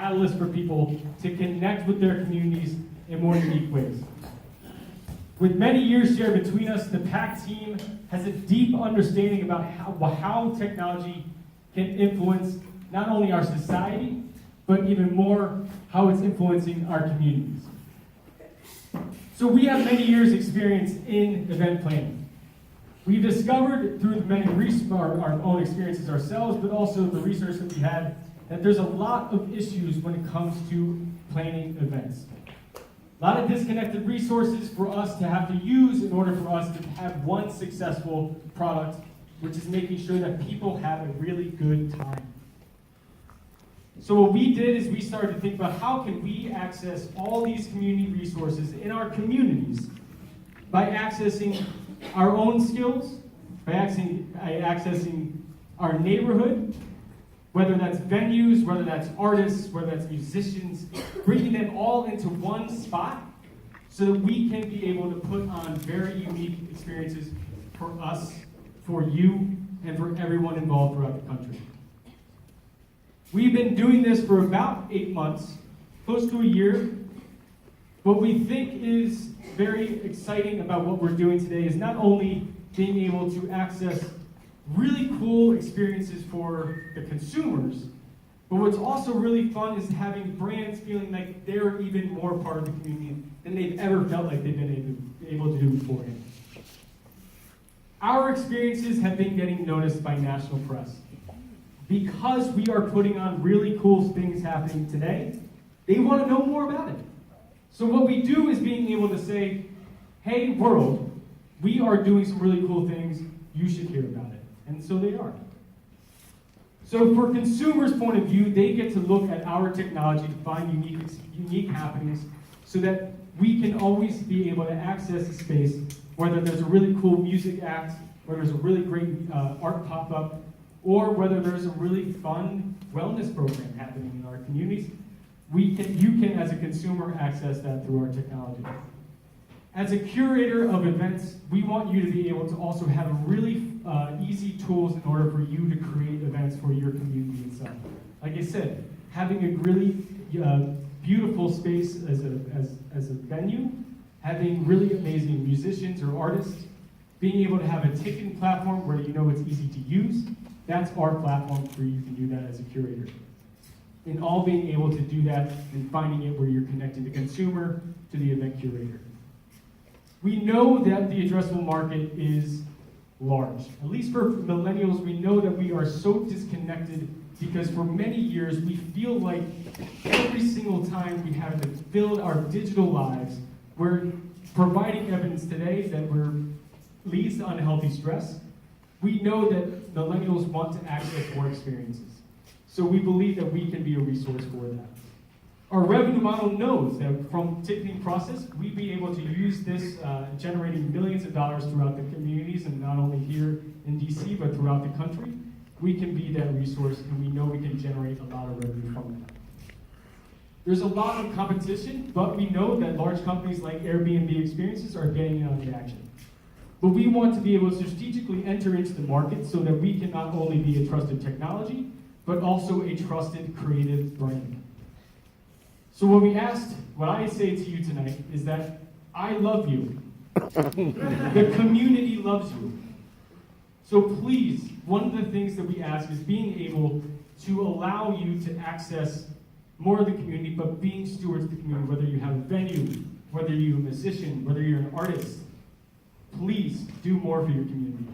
catalyst for people to connect with their communities in more unique ways. With many years shared between us, the PAC team has a deep understanding about how technology can influence not only our society, but even more, how it's influencing our communities. So we have many years' experience in event planning. We've discovered through our own experiences ourselves, but also the research that we had, that there's a lot of issues when it comes to planning events. A lot of disconnected resources for us to have to use in order for us to have one successful product, which is making sure that people have a really good time. So what we did is we started to think about how can we access all these community resources in our communities by accessing our own skills, by accessing our neighborhood, whether that's venues, whether that's artists, whether that's musicians, bringing them all into one spot so that we can be able to put on very unique experiences for us, for you, and for everyone involved throughout the country. We've been doing this for about 8 months, close to a year. What we think is very exciting about what we're doing today is not only being able to access really cool experiences for the consumers, but what's also really fun is having brands feeling like they're even more part of the community than they've ever felt like they've been able to do beforehand. Our experiences have been getting noticed by national press. Because we are putting on really cool things happening today, they want to know more about it. So what we do is being able to say, hey world, we are doing some really cool things, you should hear about it. And so they are. So for consumers' point of view, they get to look at our technology to find unique happenings so that we can always be able to access a space, whether there's a really cool music act, whether there's a really great art pop-up, or whether there's a really fun wellness program happening in our communities. You can, as a consumer, access that through our technology. As a curator of events, we want you to be able to also have really easy tools in order for you to create events for your community itself. Like I said, having a really beautiful space as a venue, having really amazing musicians or artists, being able to have a ticketing platform where you know it's easy to use. That's our platform for you to do that as a curator. In all being able to do that and finding it where you're connecting the consumer to the event curator. We know that the addressable market is large. At least for millennials, we know that we are so disconnected because for many years we feel like every single time we have to fill our digital lives, we're providing evidence today that leads to unhealthy stress. We know that millennials want to access more experiences. So we believe that we can be a resource for that. Our revenue model knows that from ticketing process, we'd be able to use this generating millions of dollars throughout the communities, and not only here in DC, but throughout the country. We can be that resource, and we know we can generate a lot of revenue from that. There's a lot of competition, but we know that large companies like Airbnb Experiences are getting in on the action. But we want to be able to strategically enter into the market so that we can not only be a trusted technology, but also a trusted creative brand. So what I say to you tonight is that I love you. The community loves you. So please, one of the things that we ask is being able to allow you to access more of the community, but being stewards of the community, whether you have a venue, whether you're a musician, whether you're an artist. Please do more for your community.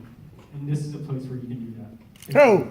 And this is a place where you can do that. Oh!